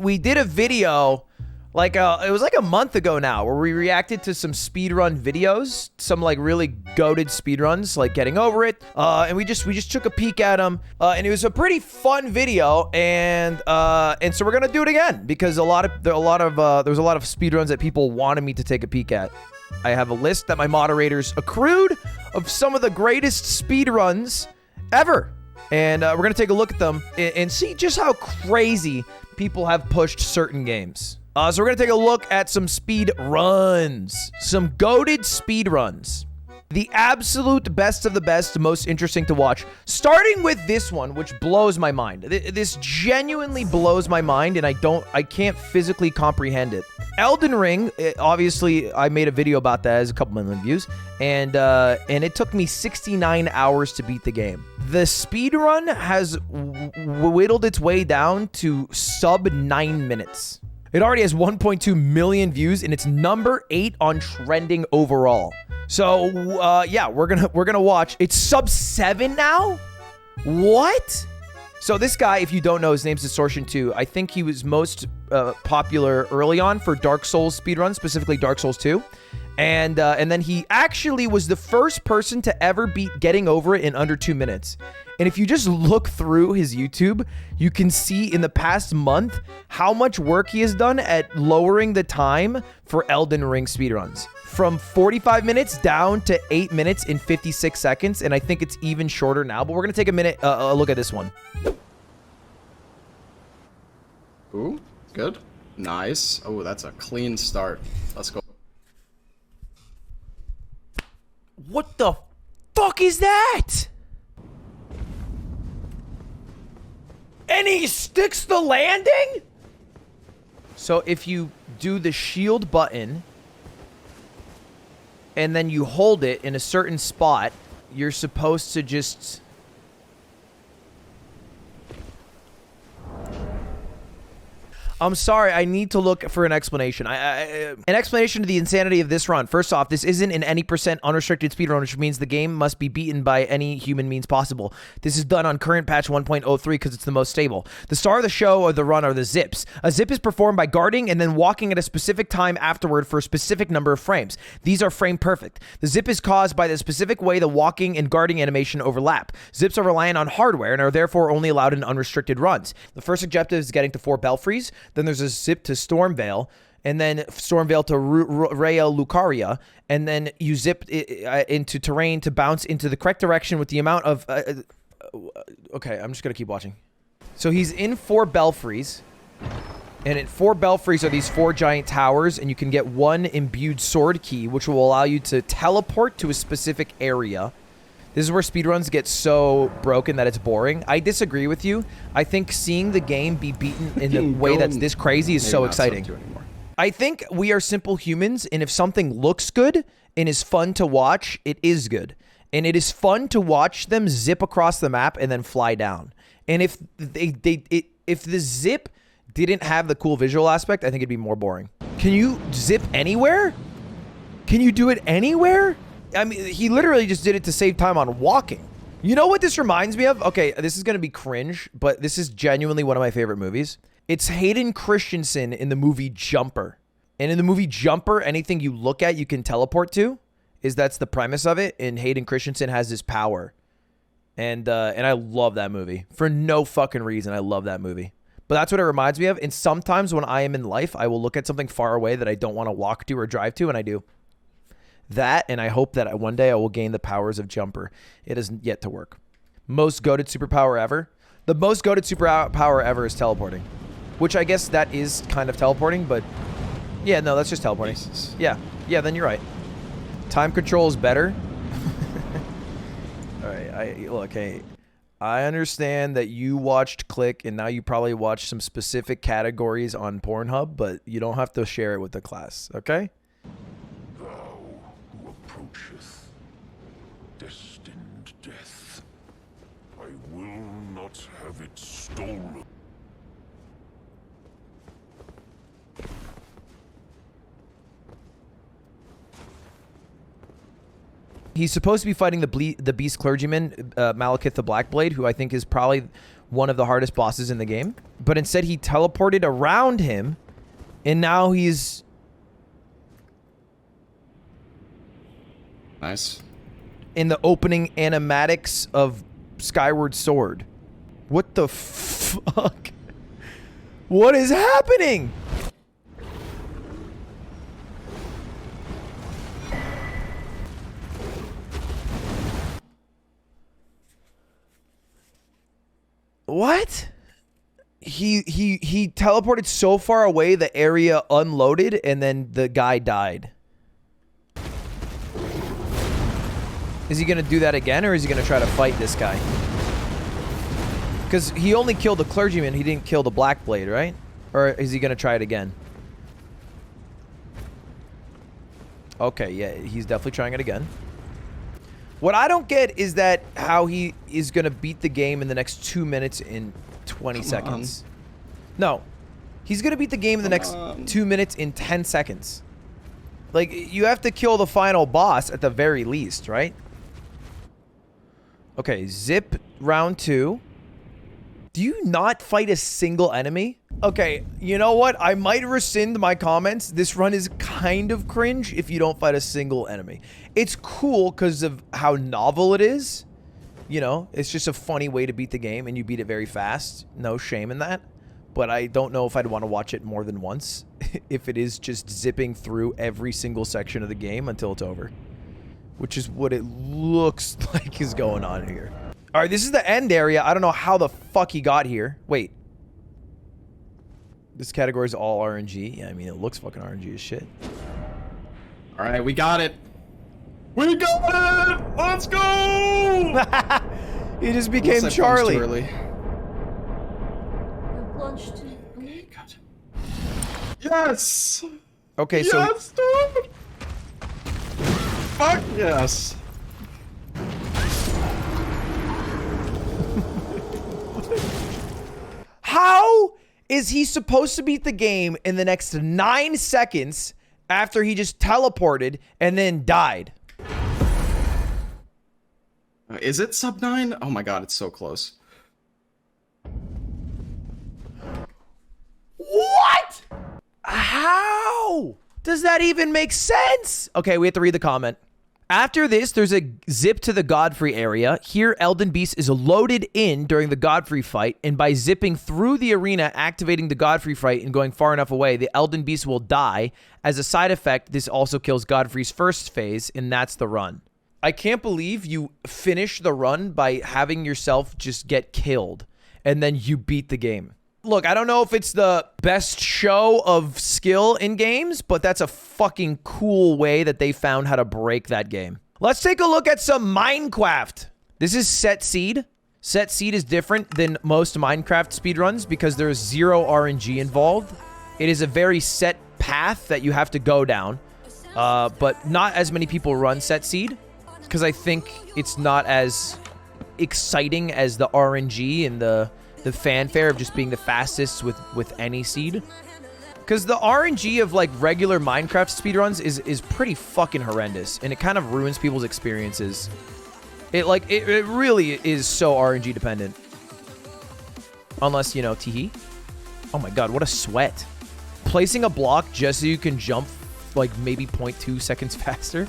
we did a video like it was like a month ago now where we reacted to some speedrun videos, some like really goated speedruns, like Getting Over It, and we just took a peek at them, and it was a pretty fun video, and so we're gonna do it again because there was a lot of speedruns that people wanted me to take a peek at. I have a list that my moderators accrued of some of the greatest speedruns ever, and we're gonna take a look at them and see just how crazy people have pushed certain games. So we're going to take a look at some speed runs, some goated speed runs. The absolute best of the best, most interesting to watch. Starting with this one, which blows my mind. This genuinely blows my mind, and I can't physically comprehend it. Elden Ring, obviously, I made a video about that, as a couple million views, and it took me 69 hours to beat the game. The speedrun has whittled its way down to sub 9 minutes. It already has 1.2 million views, and it's number 8 on trending overall. So, yeah, we're gonna watch. It's sub 7 now? What? So this guy, if you don't know, his name's Distortion 2. I think he was most popular early on for Dark Souls speedruns, specifically Dark Souls 2. And then he actually was the first person to ever beat Getting Over It in under 2 minutes. And if you just look through his YouTube, you can see in the past month how much work he has done at lowering the time for Elden Ring speedruns. From 45 minutes down to 8 minutes and 56 seconds, and I think it's even shorter now, but we're going to take a minute, a look at this one. Ooh, good. Nice. Oh, that's a clean start. Let's go. What the fuck is that? And he sticks the landing? So if you do the shield button and then you hold it in a certain spot, you're supposed to just... I'm sorry, I need to look for an explanation. An explanation to the insanity of this run. First off, this isn't an any % unrestricted speedrun, which means the game must be beaten by any human means possible. This is done on current patch 1.03 because it's the most stable. The star of the show or the run are the zips. A zip is performed by guarding and then walking at a specific time afterward for a specific number of frames. These are frame perfect. The zip is caused by the specific way the walking and guarding animation overlap. Zips are reliant on hardware and are therefore only allowed in unrestricted runs. The first objective is getting to 4 belfries. Then there's a zip to Stormvale, and then Stormvale to Rhea Lucaria, and then you zip into terrain to bounce into the correct direction with the amount of... okay, I'm just going to keep watching. So he's in 4 belfries, and at 4 belfries are these 4 giant towers, and you can get 1 imbued sword key, which will allow you to teleport to a specific area. This is where speedruns get so broken that it's boring. I disagree with you. I think seeing the game be beaten in the way that's this crazy is so exciting. I think we are simple humans, and if something looks good and is fun to watch, it is good. And it is fun to watch them zip across the map and then fly down. And if if the zip didn't have the cool visual aspect, I think it'd be more boring. Can you zip anywhere? Can you do it anywhere? I mean, he literally just did it to save time on walking. You know what this reminds me of? Okay, this is going to be cringe, but this is genuinely one of my favorite movies. It's Hayden Christensen in the movie Jumper. And in the movie Jumper, anything you look at, you can teleport to. That's the premise of it. And Hayden Christensen has this power. And I love that movie. For no fucking reason, I love that movie. But that's what it reminds me of. And sometimes when I am in life, I will look at something far away that I don't want to walk to or drive to, and I do. That, and I hope that one day I will gain the powers of Jumper. It has yet to work. Most goated superpower ever. The most goated superpower ever is teleporting. Which I guess that is kind of teleporting, but... yeah, no, that's just teleporting. Jesus. Yeah, then you're right. Time control is better. Alright, look, hey... I understand that you watched Click, and now you probably watched some specific categories on Pornhub, but you don't have to share it with the class, okay? Approacheth destined death. I will not have it stolen. He's supposed to be fighting the Beast Clergyman, Malekith the Blackblade, who I think is probably one of the hardest bosses in the game. But instead he teleported around him, and now he's... Nice. in the opening animatics of Skyward Sword. What the fuck? What is happening? What? He teleported so far away the area unloaded and then the guy died. Is he gonna do that again, or is he gonna try to fight this guy? Because he only killed the clergyman, he didn't kill the Black Blade, right? Or is he gonna try it again? Okay, yeah, he's definitely trying it again. What I don't get is that how he is gonna beat the game in the next 2 minutes and 20 seconds. No. He's gonna beat the game in the next 2 minutes and 10 seconds. Like, you have to kill the final boss at the very least, right? Okay, zip round 2. Do you not fight a single enemy? Okay, you know what? I might rescind my comments. This run is kind of cringe if you don't fight a single enemy. It's cool because of how novel it is. You know, it's just a funny way to beat the game, and you beat it very fast. No shame in that. But I don't know if I'd want to watch it more than once if it is just zipping through every single section of the game until it's over. Which is what it looks like is going on here. All right, this is the end area. I don't know how the fuck he got here. Wait. This category is all RNG. Yeah, I mean, it looks fucking RNG as shit. All right, we got it. We got it! Let's go! He just became Charlie. Too early. Okay, good. Yes! Okay, so... Yes, dude! Fuck yes! How is he supposed to beat the game in the next 9 seconds after he just teleported and then died? Is it sub 9? Oh my god, it's so close. What? How does that even make sense? Okay, we have to read the comment. After this, there's a zip to the Godfrey area. Here, Elden Beast is loaded in during the Godfrey fight, and by zipping through the arena, activating the Godfrey fight, and going far enough away, the Elden Beast will die. As a side effect, this also kills Godfrey's first phase, and that's the run. I can't believe you finish the run by having yourself just get killed, and then you beat the game. Look, I don't know if it's the best show of skill in games, but that's a fucking cool way that they found how to break that game. Let's take a look at some Minecraft. This is Set Seed. Set Seed is different than most Minecraft speedruns because there's zero RNG involved. It is a very set path that you have to go down, but not as many people run Set Seed because I think it's not as exciting as the RNG and the fanfare of just being the fastest with any seed. Because the RNG of like regular Minecraft speedruns is pretty fucking horrendous, and it kind of ruins people's experiences. It really is so RNG dependent. Unless, you know, teehee. Oh my god, what a sweat. Placing a block just so you can jump like maybe 0.2 seconds faster.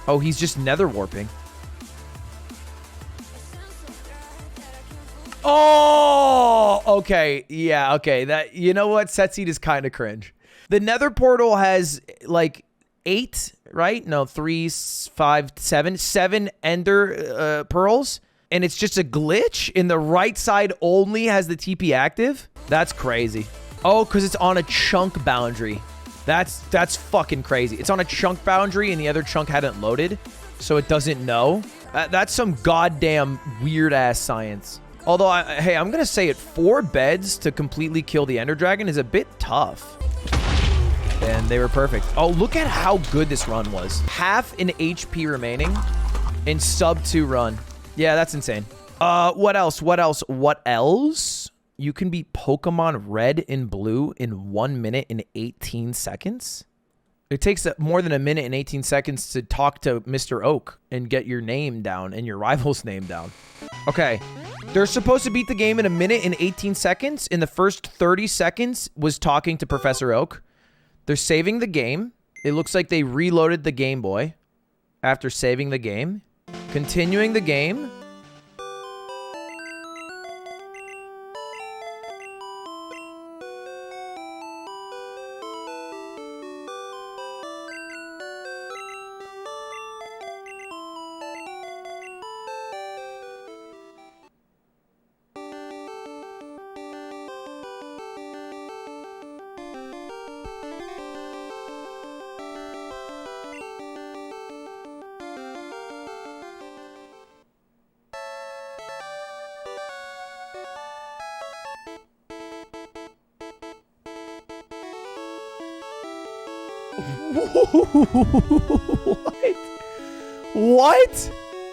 Oh, he's just nether warping. Oh, okay. Yeah, okay. That, you know what? Set Seed is kind of cringe. The nether portal has like 8, right? No, 3, 5, 7 ender pearls. And it's just a glitch in the right side only has the TP active. That's crazy. Oh, because it's on a chunk boundary. That's fucking crazy. It's on a chunk boundary and the other chunk hadn't loaded, so it doesn't know. That's some goddamn weird ass science. Although, hey, I'm going to say it, 4 beds to completely kill the Ender Dragon is a bit tough. And they were perfect. Oh, look at how good this run was. Half an HP remaining in sub 2 run. Yeah, that's insane. What else? What else? What else? You can beat Pokemon Red and Blue in 1 minute and 18 seconds? It takes more than a minute and 18 seconds to talk to Mr. Oak and get your name down and your rival's name down. Okay. They're supposed to beat the game in a minute and 18 seconds. In the first 30 seconds was talking to Professor Oak. They're saving the game. It looks like they reloaded the Game Boy after saving the game. Continuing the game. What? What?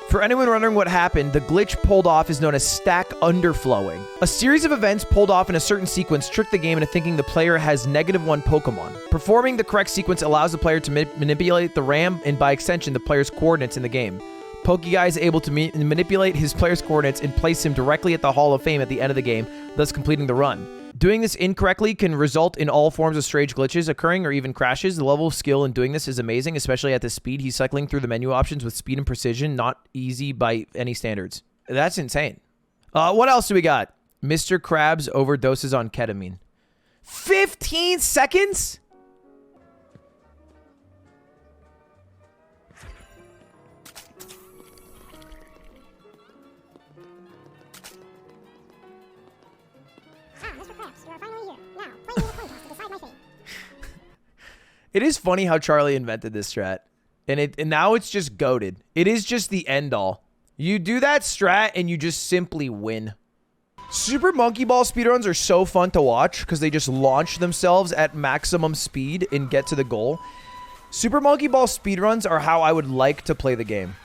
For anyone wondering what happened, the glitch pulled off is known as stack underflowing. A series of events pulled off in a certain sequence trick the game into thinking the player has -1 Pokemon. Performing the correct sequence allows the player to manipulate the RAM and by extension the player's coordinates in the game. Pokeguy is able to manipulate his player's coordinates and place him directly at the Hall of Fame at the end of the game, thus completing the run. Doing this incorrectly can result in all forms of strange glitches occurring or even crashes. The level of skill in doing this is amazing, especially at the speed he's cycling through the menu options with speed and precision, not easy by any standards. That's insane. What else do we got? Mr. Krabs overdoses on ketamine. 15 seconds? It is funny how Charlie invented this strat. And now it's just goated. It is just the end all. You do that strat and you just simply win. Super Monkey Ball speedruns are so fun to watch because they just launch themselves at maximum speed and get to the goal. Super Monkey Ball speedruns are how I would like to play the game.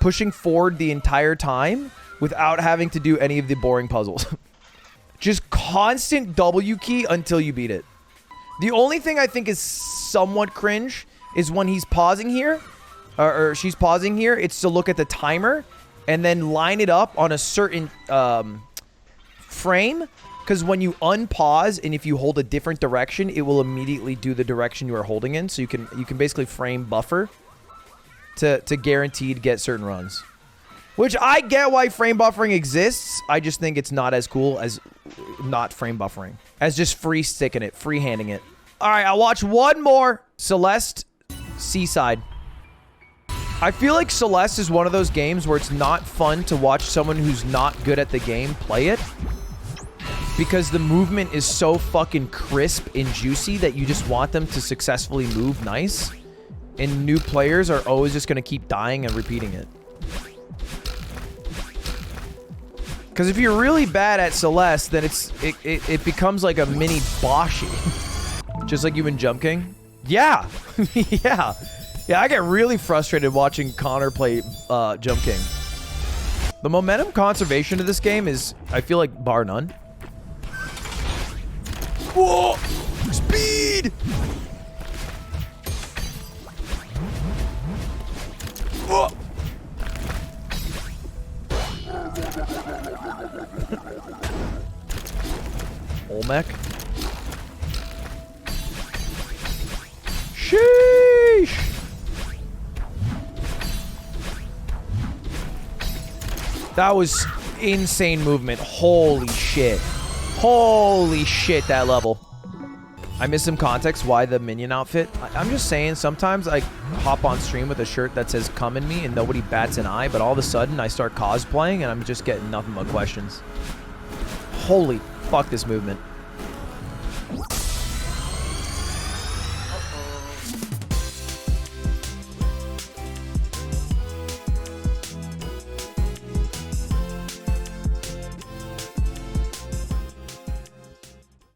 Pushing forward the entire time without having to do any of the boring puzzles. Just constant W key until you beat it. The only thing I think is somewhat cringe is when he's pausing here, or she's pausing here, it's to look at the timer and then line it up on a certain frame, because when you unpause and if you hold a different direction, it will immediately do the direction you are holding in, so you can basically frame buffer to guaranteed get certain runs. Which I get why frame buffering exists. I just think it's not as cool as not frame buffering. As just free sticking it, free-handing it. All right, I'll watch one more. Celeste, Seaside. I feel like Celeste is one of those games where it's not fun to watch someone who's not good at the game play it. Because the movement is so fucking crisp and juicy that you just want them to successfully move nice. And new players are always just going to keep dying and repeating it. Because if you're really bad at Celeste, then it becomes like a mini Boshi. Just like you in Jump King. Yeah. Yeah. Yeah, I get really frustrated watching Connor play Jump King. The momentum conservation of this game is, I feel like, bar none. Whoa! Speed! Whoa! Olmec. Sheesh! That was insane movement. Holy shit. Holy shit, that level. I missed some context why the minion outfit. I'm just saying, sometimes I hop on stream with a shirt that says "come in me" and nobody bats an eye, but all of a sudden I start cosplaying and I'm just getting nothing but questions. Holy fuck, this movement.